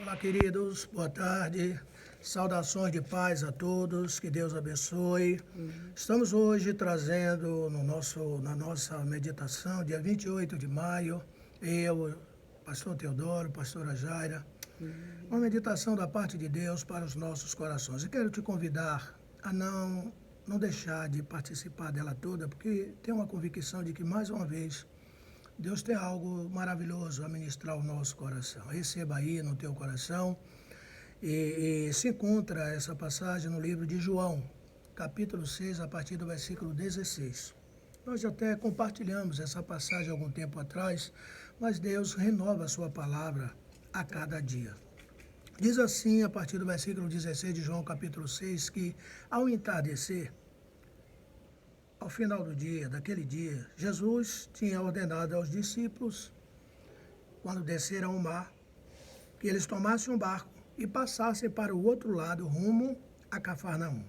Olá, queridos, boa tarde. Saudações de paz a todos, que Deus abençoe. Estamos hoje trazendo na nossa meditação, dia 28 de maio, eu, pastor Teodoro, pastora Jaira, uma meditação da parte de Deus para os nossos corações. E quero te convidar a não deixar de participar dela toda, porque tenho uma convicção de que, mais uma vez, Deus tem algo maravilhoso a ministrar ao nosso coração. Receba aí no teu coração. E se encontra essa passagem no livro de João, capítulo 6, a partir do versículo 16. Nós até compartilhamos essa passagem há algum tempo atrás, mas Deus renova a sua palavra a cada dia. Diz assim, a partir do versículo 16 de João, capítulo 6, que ao entardecer, ao final do dia, daquele dia, Jesus tinha ordenado aos discípulos, quando desceram ao mar, que eles tomassem um barco e passassem para o outro lado, rumo a Cafarnaum.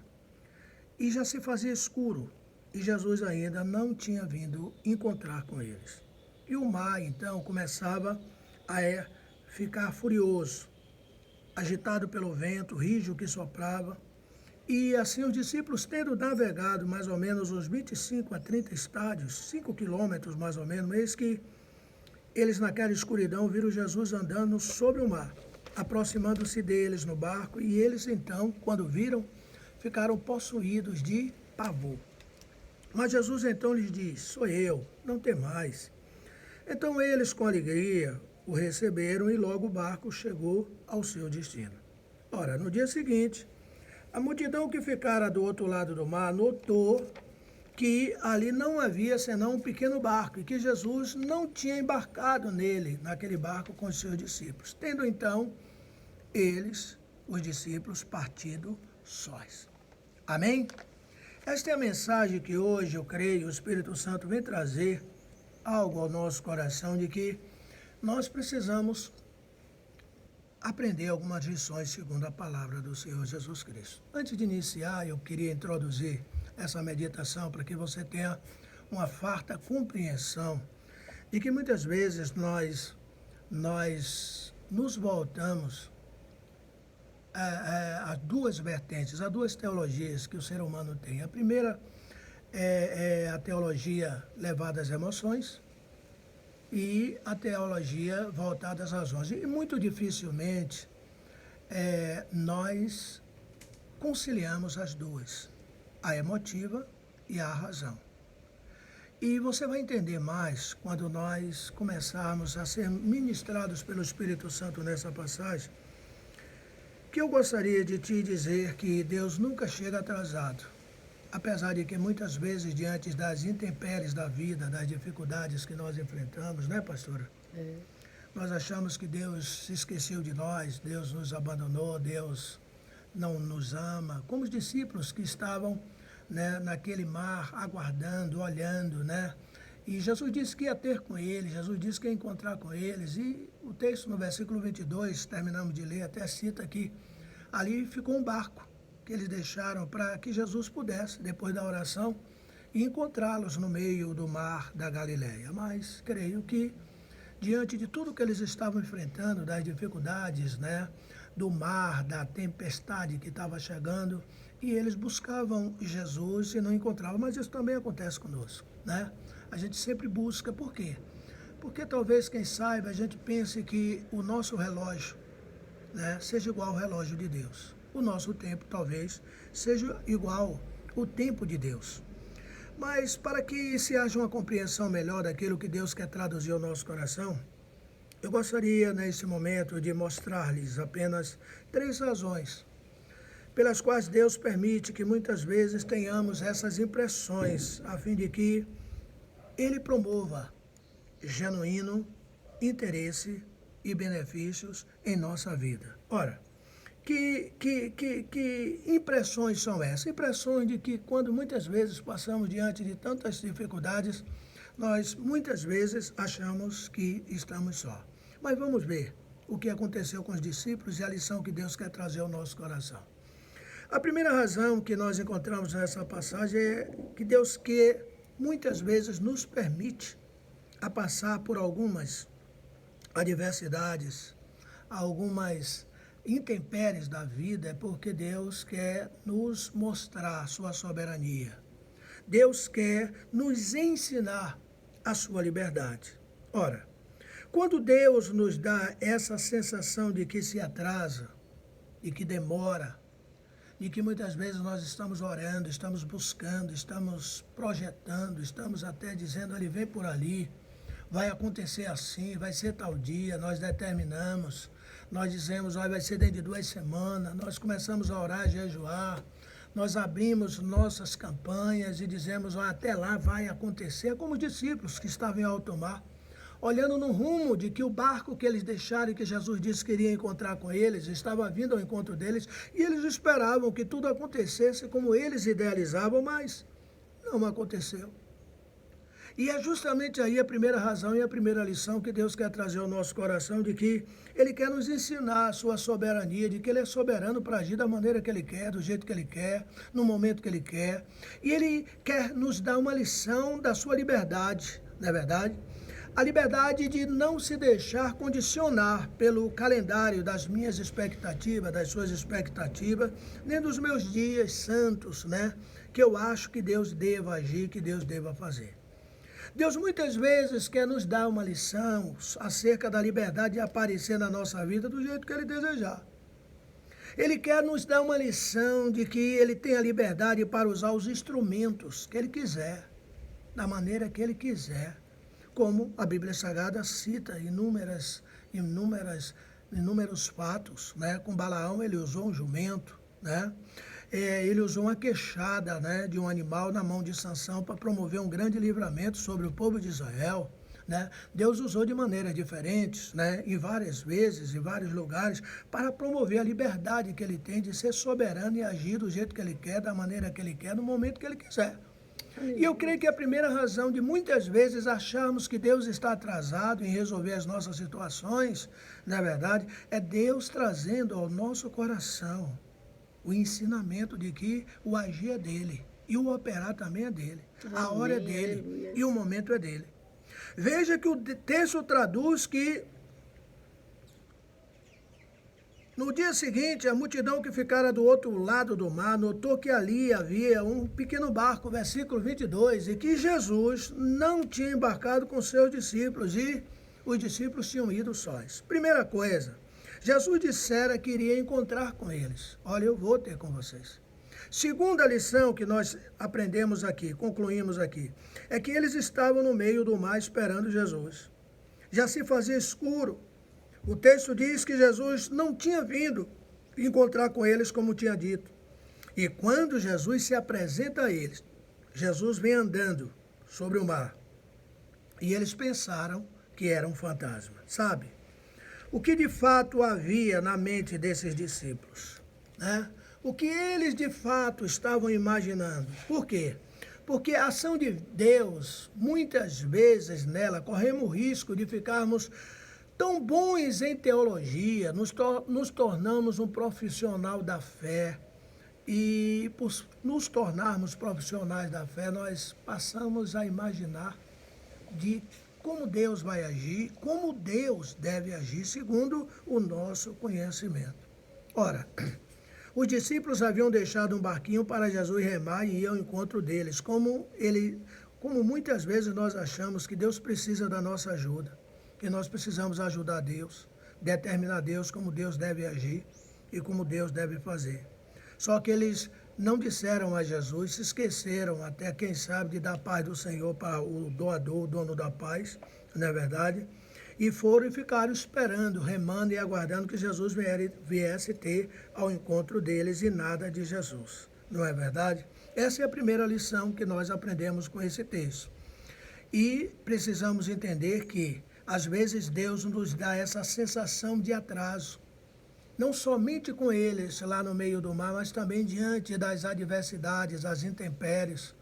E já se fazia escuro, e Jesus ainda não tinha vindo encontrar com eles. E o mar, então, começava a ficar furioso, agitado pelo vento, rígido que soprava. E assim os discípulos, tendo navegado mais ou menos uns 25 a 30 estádios, 5 quilômetros mais ou menos, eis que eles naquela escuridão viram Jesus andando sobre o mar, aproximando-se deles no barco, e eles então, quando viram, ficaram possuídos de pavor. Mas Jesus então lhes diz: sou eu, não temais. Então eles com alegria o receberam e logo o barco chegou ao seu destino. Ora, no dia seguinte, a multidão que ficara do outro lado do mar notou que ali não havia senão um pequeno barco e que Jesus não tinha embarcado nele, naquele barco com os seus discípulos. Tendo então eles, os discípulos, partido sós. Amém? Esta é a mensagem que hoje, eu creio, o Espírito Santo vem trazer algo ao nosso coração de que nós precisamos aprender algumas lições segundo a palavra do Senhor Jesus Cristo. Antes de iniciar, eu queria introduzir essa meditação para que você tenha uma farta compreensão de que muitas vezes nós nos voltamos a duas vertentes, a duas teologias que o ser humano tem. A primeira é a teologia levada às emoções, e a teologia voltada às razões. E muito dificilmente nós conciliamos as duas, a emotiva e a razão. E você vai entender mais quando nós começarmos a ser ministrados pelo Espírito Santo nessa passagem, que eu gostaria de te dizer que Deus nunca chega atrasado. Apesar de que muitas vezes, diante das intempéries da vida, das dificuldades que nós enfrentamos, né, pastora? Nós achamos que Deus se esqueceu de nós, Deus nos abandonou, Deus não nos ama. Como os discípulos que estavam, né, naquele mar, aguardando, olhando, né? E Jesus disse que ia ter com eles, Jesus disse que ia encontrar com eles. E o texto no versículo 22, terminamos de ler, até cita que ali ficou um barco que eles deixaram para que Jesus pudesse, depois da oração, encontrá-los no meio do mar da Galileia. Mas creio que, diante de tudo que eles estavam enfrentando, das dificuldades, né, do mar, da tempestade que estava chegando, e eles buscavam Jesus e não encontravam. Mas isso também acontece conosco, né? A gente sempre busca. Por quê? Porque talvez, quem saiba, a gente pense que o nosso relógio, né, seja igual ao relógio de Deus. O nosso tempo talvez seja igual ao tempo de Deus. Mas para que se haja uma compreensão melhor daquilo que Deus quer traduzir ao nosso coração, eu gostaria nesse momento de mostrar-lhes apenas 3 razões pelas quais Deus permite que muitas vezes tenhamos essas impressões, a fim de que Ele promova genuíno interesse e benefícios em nossa vida. Ora, que impressões são essas? Impressões de que quando muitas vezes passamos diante de tantas dificuldades, nós muitas vezes achamos que estamos só. Mas vamos ver o que aconteceu com os discípulos e a lição que Deus quer trazer ao nosso coração. A primeira razão que nós encontramos nessa passagem é que Deus muitas vezes nos permite a passar por algumas adversidades, algumas intempéries da vida, é porque Deus quer nos mostrar a sua soberania. Deus quer nos ensinar a sua liberdade. Ora, quando Deus nos dá essa sensação de que se atrasa, de que demora, de que muitas vezes nós estamos orando, estamos buscando, estamos projetando, estamos até dizendo, ele vem por ali, vai acontecer assim, vai ser tal dia, nós determinamos, nós dizemos, olha, vai ser dentro de 2 semanas, nós começamos a orar, a jejuar, nós abrimos nossas campanhas e dizemos, olha, até lá vai acontecer, como os discípulos que estavam em alto mar, olhando no rumo de que o barco que eles deixaram e que Jesus disse que iria encontrar com eles, estava vindo ao encontro deles, e eles esperavam que tudo acontecesse como eles idealizavam, mas não aconteceu. E é justamente aí a primeira razão e a primeira lição que Deus quer trazer ao nosso coração, de que Ele quer nos ensinar a sua soberania, de que Ele é soberano para agir da maneira que Ele quer, do jeito que Ele quer, no momento que Ele quer. E Ele quer nos dar uma lição da sua liberdade, não é verdade? A liberdade de não se deixar condicionar pelo calendário das minhas expectativas, das suas expectativas, nem dos meus dias santos, né? Que eu acho que Deus deva agir, que Deus deva fazer. Deus muitas vezes quer nos dar uma lição acerca da liberdade de aparecer na nossa vida do jeito que Ele desejar. Ele quer nos dar uma lição de que Ele tem a liberdade para usar os instrumentos que Ele quiser, da maneira que Ele quiser. Como a Bíblia Sagrada cita inúmeros fatos, né? Com Balaão ele usou um jumento, né? Ele usou uma queixada, né, de um animal na mão de Sansão para promover um grande livramento sobre o povo de Israel, né? Deus usou de maneiras diferentes, né, em várias vezes, em vários lugares, para promover a liberdade que Ele tem de ser soberano e agir do jeito que Ele quer, da maneira que Ele quer, no momento que Ele quiser. E eu creio que a primeira razão de muitas vezes acharmos que Deus está atrasado em resolver as nossas situações, na verdade, é Deus trazendo ao nosso coração o ensinamento de que o agir é dele e o operar também é dele. A hora é dele e o momento é dele. Veja que o texto traduz que no dia seguinte, a multidão que ficara do outro lado do mar notou que ali havia um pequeno barco, versículo 22, e que Jesus não tinha embarcado com seus discípulos e os discípulos tinham ido sós. Primeira coisa, Jesus dissera que iria encontrar com eles. Olha, eu vou ter com vocês. Segunda lição que nós aprendemos aqui, concluímos aqui, é que eles estavam no meio do mar esperando Jesus. Já se fazia escuro. O texto diz que Jesus não tinha vindo encontrar com eles como tinha dito. E quando Jesus se apresenta a eles, Jesus vem andando sobre o mar. E eles pensaram que era um fantasma. Sabe? O que de fato havia na mente desses discípulos, né? O que eles de fato estavam imaginando. Por quê? Porque a ação de Deus, muitas vezes nela, corremos o risco de ficarmos tão bons em teologia, nos tornamos um profissional da fé. E por nos tornarmos profissionais da fé, nós passamos a imaginar de como Deus vai agir, como Deus deve agir, segundo o nosso conhecimento. Ora, os discípulos haviam deixado um barquinho para Jesus remar e ir ao encontro deles, como muitas vezes nós achamos que Deus precisa da nossa ajuda, que nós precisamos ajudar Deus, determinar Deus como Deus deve agir e como Deus deve fazer. Só que eles não disseram a Jesus, se esqueceram até, quem sabe, de dar a paz do Senhor para o doador, o dono da paz, não é verdade? E foram e ficaram esperando, remando e aguardando que Jesus viesse ter ao encontro deles e nada de Jesus, não é verdade? Essa é a primeira lição que nós aprendemos com esse texto. E precisamos entender que, às vezes, Deus nos dá essa sensação de atraso. Não somente com eles lá no meio do mar, mas também diante das adversidades, das intempéries,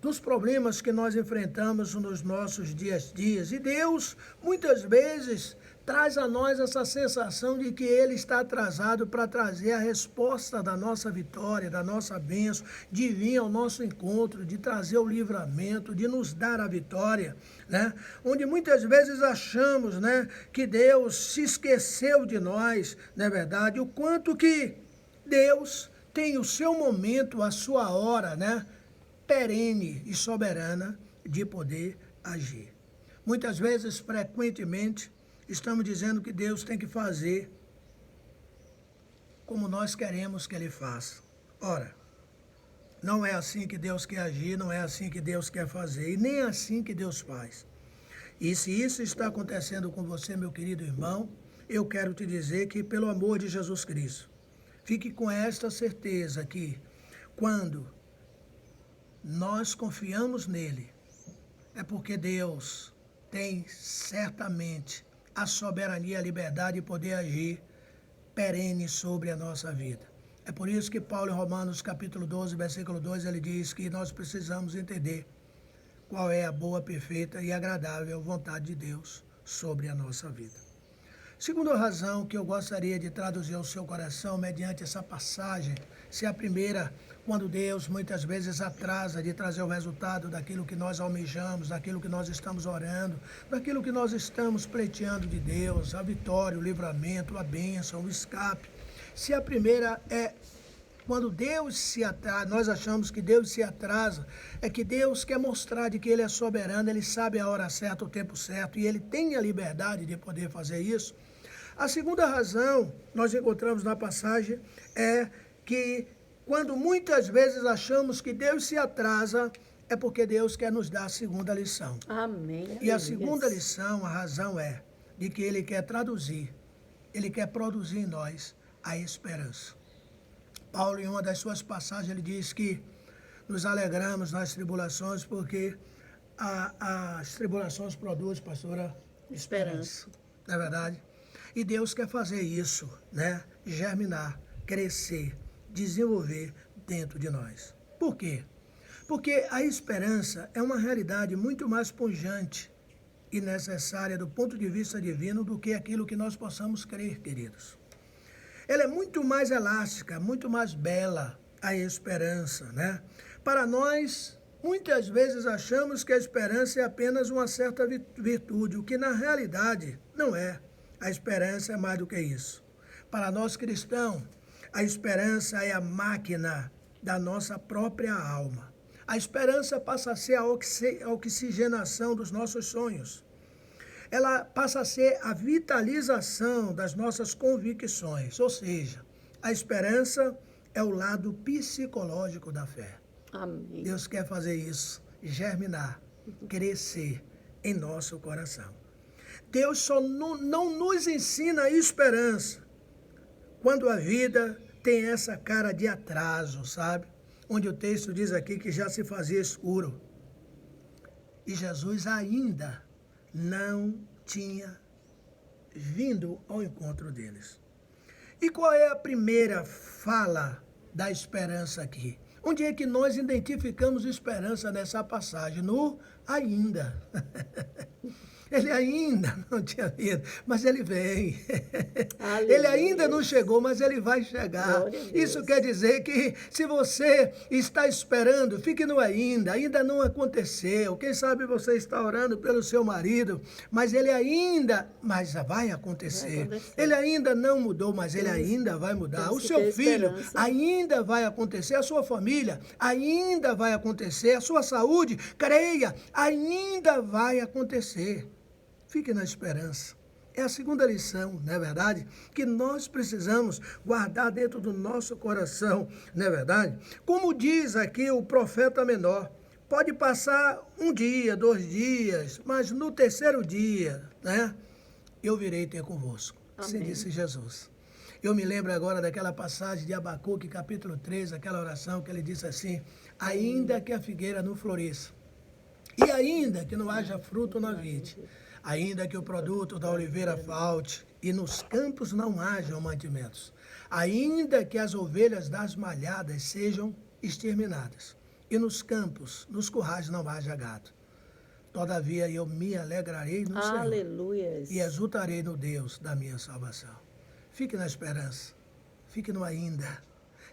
dos problemas que nós enfrentamos nos nossos dias a dias. E Deus, muitas vezes, traz a nós essa sensação de que ele está atrasado para trazer a resposta da nossa vitória, da nossa bênção, de vir ao nosso encontro, de trazer o livramento, de nos dar a vitória, né? Onde muitas vezes achamos, né, que Deus se esqueceu de nós, não é verdade? O quanto que Deus tem o seu momento, a sua hora, né, perene e soberana de poder agir. Muitas vezes, frequentemente, estamos dizendo que Deus tem que fazer como nós queremos que Ele faça. Ora, não é assim que Deus quer agir, não é assim que Deus quer fazer, e nem é assim que Deus faz. E se isso está acontecendo com você, meu querido irmão, eu quero te dizer que, pelo amor de Jesus Cristo, fique com esta certeza que, quando nós confiamos nele, é porque Deus tem certamente a soberania, a liberdade de poder agir perene sobre a nossa vida. É por isso que Paulo, em Romanos capítulo 12, versículo 2, ele diz que nós precisamos entender qual é a boa, perfeita e agradável vontade de Deus sobre a nossa vida. Segunda razão que eu gostaria de traduzir ao seu coração mediante essa passagem, se a primeira, quando Deus muitas vezes atrasa de trazer o resultado daquilo que nós almejamos, daquilo que nós estamos orando, daquilo que nós estamos pleiteando de Deus, a vitória, o livramento, a bênção, o escape. Se a primeira é quando Deus se atrasa, nós achamos que Deus se atrasa, é que Deus quer mostrar de que Ele é soberano, Ele sabe a hora certa, o tempo certo, e Ele tem a liberdade de poder fazer isso. A segunda razão, nós encontramos na passagem, é que quando muitas vezes achamos que Deus se atrasa, é porque Deus quer nos dar a segunda lição. Amém. E a segunda lição, a razão é de que Ele quer traduzir, Ele quer produzir em nós a esperança. Paulo, em uma das suas passagens, ele diz que nos alegramos nas tribulações porque as tribulações produzem, pastora, esperança. Não é verdade? E Deus quer fazer isso, né? Germinar, crescer, desenvolver dentro de nós. Por quê? Porque a esperança é uma realidade muito mais pujante e necessária do ponto de vista divino do que aquilo que nós possamos crer, queridos. Ela é muito mais elástica, muito mais bela, a esperança, né? Para nós, muitas vezes achamos que a esperança é apenas uma certa virtude, o que na realidade não é. A esperança é mais do que isso. Para nós cristãos, a esperança é a máquina da nossa própria alma. A esperança passa a ser a oxigenação dos nossos sonhos. Ela passa a ser a vitalização das nossas convicções, ou seja, a esperança é o lado psicológico da fé. Amém. Deus quer fazer isso, germinar, crescer em nosso coração. Deus só não nos ensina a esperança quando a vida tem essa cara de atraso, sabe? Onde o texto diz aqui que já se fazia escuro. E Jesus ainda não tinha vindo ao encontro deles. E qual é a primeira fala da esperança aqui? Onde é que nós identificamos esperança nessa passagem? No ainda. Ele ainda não tinha vindo, mas ele vem. Aleluia. Ele ainda não chegou, mas ele vai chegar. Isso quer dizer que se você está esperando, fique no ainda não aconteceu. Quem sabe você está orando pelo seu marido, mas mas vai acontecer. Ele ainda não mudou, mas ele ainda vai mudar. O seu filho ainda vai acontecer, a sua família ainda vai acontecer, a sua saúde, creia, ainda vai acontecer. Fique na esperança. É a segunda lição, não é verdade? Que nós precisamos guardar dentro do nosso coração, não é verdade? Como diz aqui o profeta menor, pode passar 1 dia, 2 dias, mas no 3º dia, né? Eu virei ter convosco. Assim disse Jesus. Eu me lembro agora daquela passagem de Abacuque, capítulo 3, aquela oração que ele disse assim, ainda que a figueira não floresça, e ainda que não haja fruto na vide, ainda que o produto da oliveira falte e nos campos não hajam mantimentos, ainda que as ovelhas das malhadas sejam exterminadas e nos campos, nos currais não haja gado, Todavia eu me alegrarei no Senhor Aleluia. e exultarei no Deus da minha salvação. Fique na esperança, fique no ainda.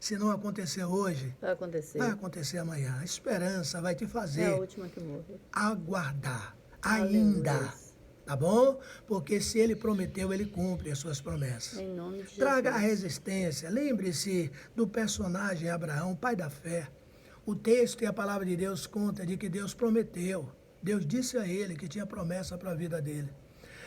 Se não acontecer hoje, vai acontecer amanhã. A esperança vai te fazer é a última que morre. Aguardar ainda. Aleluia. Tá bom? Porque se ele prometeu, ele cumpre as suas promessas. Em nome de Jesus. Traga a resistência. Lembre-se do personagem Abraão, pai da fé. O texto e a palavra de Deus conta de que Deus prometeu. Deus disse a ele que tinha promessa para a vida dele.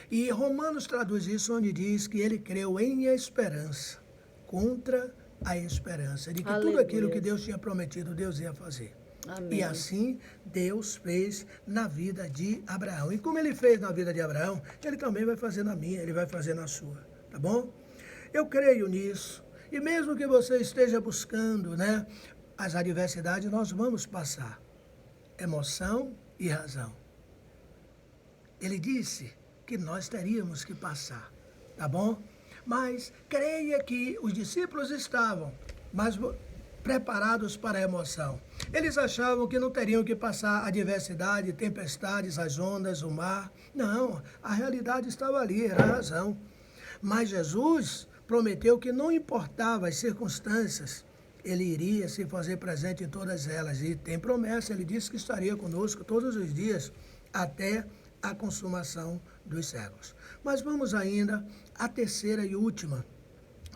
E Romanos traduz isso onde diz que ele creu em esperança, contra a esperança, de que tudo aquilo que Deus tinha prometido, Deus ia fazer. Amém. E assim Deus fez na vida de Abraão. E como ele fez na vida de Abraão, ele também vai fazer na minha, ele vai fazer na sua. Tá bom? Eu creio nisso. E mesmo que você esteja buscando, né, as adversidades, nós vamos passar. Emoção e razão. Ele disse que nós teríamos que passar. Tá bom? Mas creia que os discípulos estavam, mas preparados para a emoção. Eles achavam que não teriam que passar adversidade, tempestades, as ondas, o mar. Não, a realidade estava ali, era a razão. Mas Jesus prometeu que não importava as circunstâncias, ele iria se fazer presente em todas elas. E tem promessa, ele disse que estaria conosco todos os dias, até a consumação dos séculos. Mas vamos ainda à terceira e última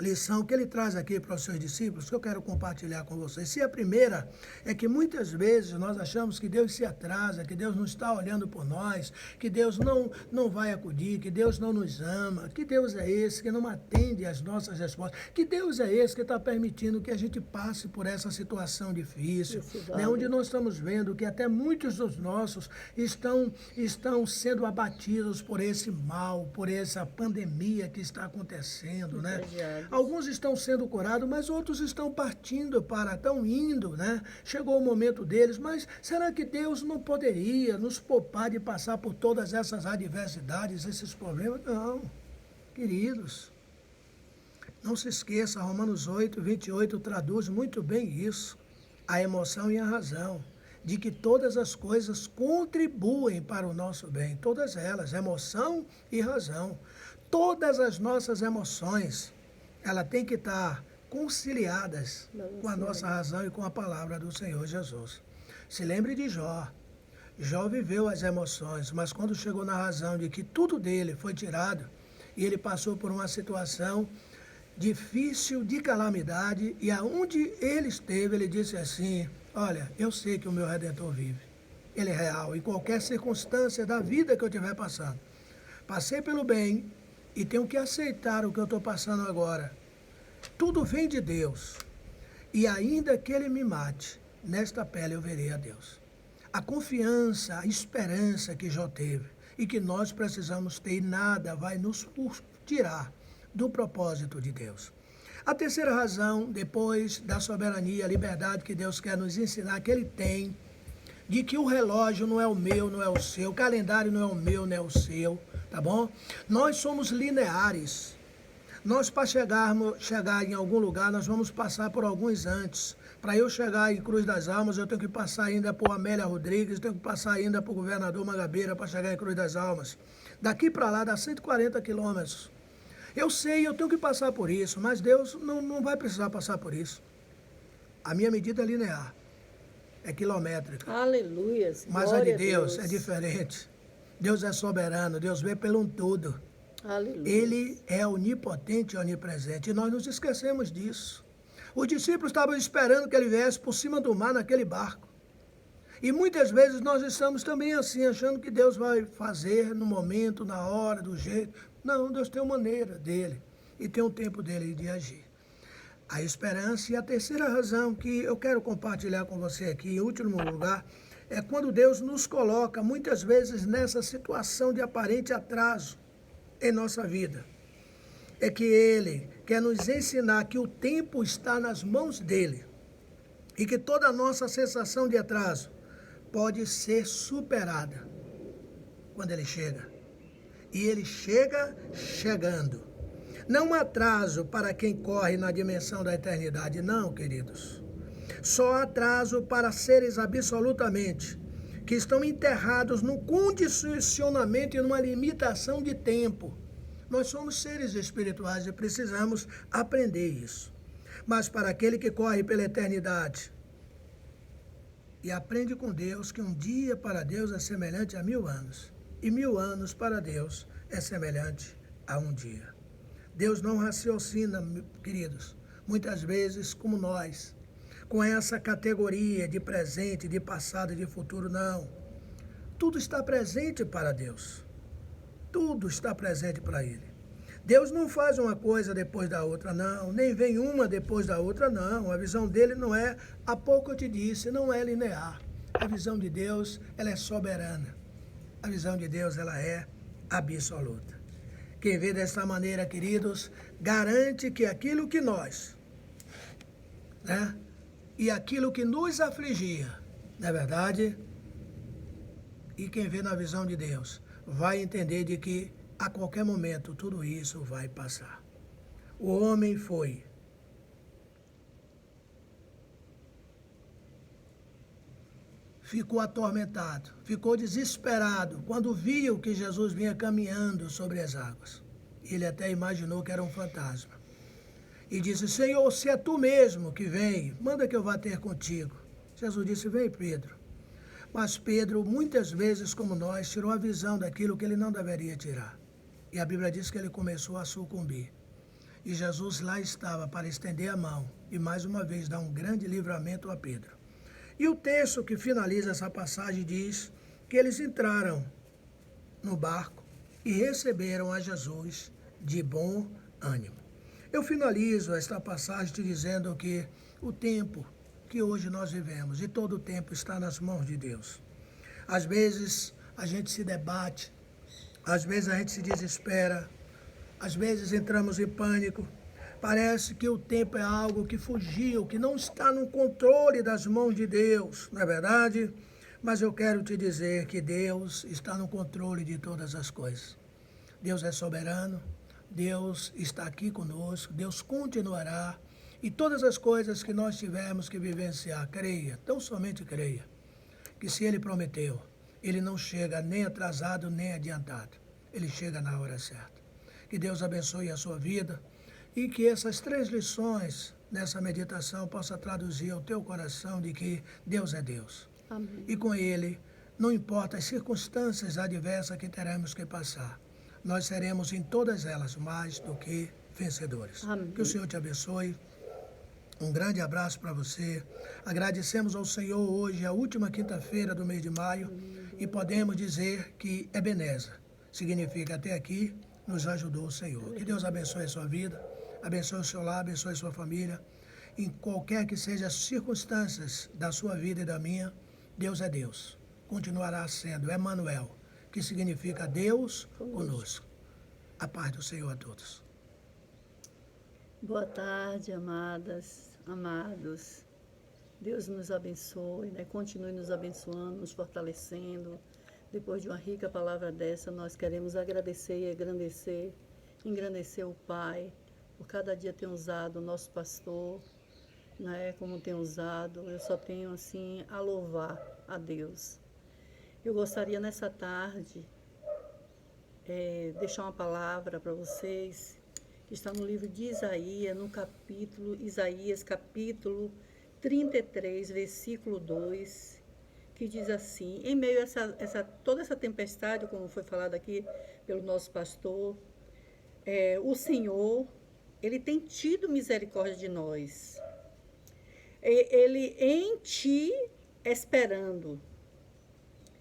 lição que ele traz aqui para os seus discípulos, que eu quero compartilhar com vocês. Se a primeira é que muitas vezes nós achamos que Deus se atrasa, que Deus não está olhando por nós, que Deus não vai acudir, que Deus não nos ama, que Deus é esse que não atende às nossas respostas, que Deus é esse que está permitindo que a gente passe por essa situação difícil, né, onde nós estamos vendo que até muitos dos nossos estão sendo abatidos por esse mal, por essa pandemia que está acontecendo, né? Alguns estão sendo curados, mas outros estão estão indo, né? Chegou o momento deles, mas será que Deus não poderia nos poupar de passar por todas essas adversidades, esses problemas? Não, queridos. Não se esqueça, Romanos 8, 28 traduz muito bem isso. A emoção e a razão, de que todas as coisas contribuem para o nosso bem. Todas elas, emoção e razão. Todas as nossas emoções, elas têm que estar conciliadas com a nossa razão e com a palavra do Senhor Jesus. Se lembre de Jó. Jó viveu as emoções, mas quando chegou na razão de que tudo dele foi tirado, e ele passou por uma situação difícil de calamidade, e aonde ele esteve, ele disse assim: olha, eu sei que o meu Redentor vive. Ele é real, em qualquer circunstância da vida que eu estiver passando. Passei pelo bem, e tenho que aceitar o que eu estou passando agora. Tudo vem de Deus. E ainda que Ele me mate, nesta pele eu verei a Deus. A confiança, a esperança que Jó teve e que nós precisamos ter, nada vai nos tirar do propósito de Deus. A terceira razão, depois da soberania, a liberdade que Deus quer nos ensinar, que Ele tem, de que o relógio não é o meu, não é o seu, o calendário não é o meu, não é o seu. Tá bom? Nós somos lineares. Nós, para chegar em algum lugar, nós vamos passar por alguns antes. Para eu chegar em Cruz das Almas, eu tenho que passar ainda por Amélia Rodrigues, eu tenho que passar ainda por Governador Mangabeira para chegar em Cruz das Almas. Daqui para lá dá 140 quilômetros. Eu sei, eu tenho que passar por isso, mas Deus não vai precisar passar por isso. A minha medida é linear, é quilométrica. Aleluia. Mas a de Deus é diferente. Deus é soberano, Deus vê pelo um todo. Aleluia. Ele é onipotente e onipresente, e nós nos esquecemos disso. Os discípulos estavam esperando que ele viesse por cima do mar naquele barco. E muitas vezes nós estamos também assim, achando que Deus vai fazer no momento, na hora, do jeito. Não, Deus tem uma maneira dele, e tem um tempo dele de agir. A esperança. E a terceira razão que eu quero compartilhar com você aqui, em último lugar, é quando Deus nos coloca, muitas vezes, nessa situação de aparente atraso em nossa vida. É que Ele quer nos ensinar que o tempo está nas mãos dEle e que toda a nossa sensação de atraso pode ser superada quando Ele chega. E Ele chega chegando. Não atraso para quem corre na dimensão da eternidade, não, queridos. Só atraso para seres absolutamente que estão enterrados num condicionamento e numa limitação de tempo. Nós somos seres espirituais e precisamos aprender isso. Mas para aquele que corre pela eternidade e aprende com Deus que um dia para Deus é semelhante a 1000 anos, e 1000 anos para Deus é semelhante a um dia. Deus não raciocina, queridos, muitas vezes como nós, com essa categoria de presente, de passado e de futuro, não. Tudo está presente para Deus. Tudo está presente para Ele. Deus não faz uma coisa depois da outra, não. Nem vem uma depois da outra, não. A visão dele não é, há pouco eu te disse, não é linear. A visão de Deus, ela é soberana. A visão de Deus, ela é absoluta. Quem vê desta maneira, queridos, garante que aquilo que nós, né, e aquilo que nos afligia, não é verdade? E quem vê na visão de Deus vai entender de que a qualquer momento tudo isso vai passar. O homem ficou atormentado, ficou desesperado quando viu que Jesus vinha caminhando sobre as águas. Ele até imaginou que era um fantasma. E disse: Senhor, se é tu mesmo que vem, manda que eu vá ter contigo. Jesus disse: vem, Pedro. Mas Pedro, muitas vezes como nós, tirou a visão daquilo que ele não deveria tirar. E a Bíblia diz que ele começou a sucumbir. E Jesus lá estava para estender a mão e mais uma vez dar um grande livramento a Pedro. E o texto que finaliza essa passagem diz que eles entraram no barco e receberam a Jesus de bom ânimo. Eu finalizo esta passagem te dizendo que o tempo que hoje nós vivemos, e todo o tempo, está nas mãos de Deus. Às vezes a gente se debate, às vezes a gente se desespera, às vezes entramos em pânico. Parece que o tempo é algo que fugiu, que não está no controle das mãos de Deus, não é verdade? Mas eu quero te dizer que Deus está no controle de todas as coisas. Deus é soberano, Deus está aqui conosco, Deus continuará. E todas as coisas que nós tivermos que vivenciar, creia, tão somente creia, que se Ele prometeu, Ele não chega nem atrasado nem adiantado. Ele chega na hora certa. Que Deus abençoe a sua vida e que essas 3 lições nessa meditação possa traduzir ao teu coração de que Deus é Deus. Amém. E com Ele, não importa as circunstâncias adversas que teremos que passar, nós seremos em todas elas mais do que vencedores. Amém. Que o Senhor te abençoe. Um grande abraço para você. Agradecemos ao Senhor hoje, a última quinta-feira do mês de maio, e podemos dizer que Ebenezer significa até aqui nos ajudou o Senhor. Que Deus abençoe a sua vida, abençoe o seu lar, abençoe a sua família. Em qualquer que sejam as circunstâncias da sua vida e da minha, Deus é Deus. Continuará sendo Emanuel, que significa Deus conosco. A paz do Senhor a todos. Boa tarde, amadas, amados. Deus nos abençoe, né? Continue nos abençoando, nos fortalecendo. Depois de uma rica palavra dessa, nós queremos agradecer e engrandecer o Pai, por cada dia ter usado o nosso pastor, né? Como tem usado. Eu só tenho, assim, a louvar a Deus. Eu gostaria, nessa tarde, deixar uma palavra para vocês, que está no livro de Isaías, Isaías capítulo 33, versículo 2, que diz assim: em meio a toda essa tempestade, como foi falado aqui pelo nosso pastor, o Senhor, Ele tem tido misericórdia de nós. Ele em ti esperando.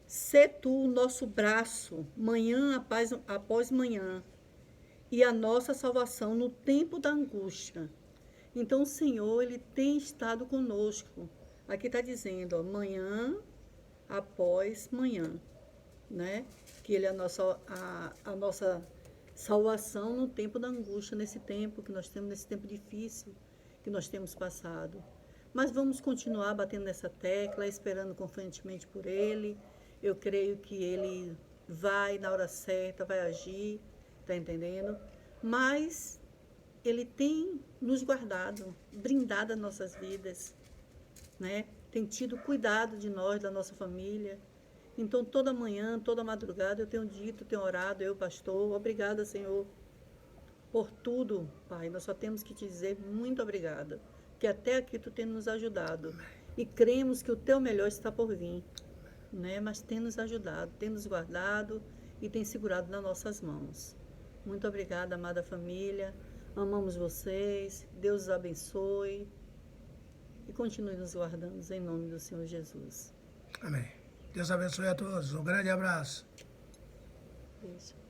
Sê tu o nosso braço, manhã após manhã, e a nossa salvação no tempo da angústia. Então, o Senhor, Ele tem estado conosco. Aqui está dizendo, manhã após manhã, né? Que Ele é a nossa salvação no tempo da angústia, nesse tempo que nós temos, nesse tempo difícil que nós temos passado. Mas vamos continuar batendo nessa tecla, esperando confiantemente por Ele. Eu creio que Ele vai, na hora certa, vai agir. Está entendendo? Mas Ele tem nos guardado, brindado as nossas vidas, né? Tem tido cuidado de nós, da nossa família. Então, toda manhã, toda madrugada, eu tenho dito, tenho orado, eu, pastor, obrigada, Senhor, por tudo, Pai. Nós só temos que te dizer muito obrigada, que até aqui tu tem nos ajudado. E cremos que o teu melhor está por vir, né? Mas tem nos ajudado, tem nos guardado e tem segurado nas nossas mãos. Muito obrigada, amada família. Amamos vocês. Deus os abençoe. E continue nos guardando em nome do Senhor Jesus. Amém. Deus abençoe a todos. Um grande abraço. Beijo.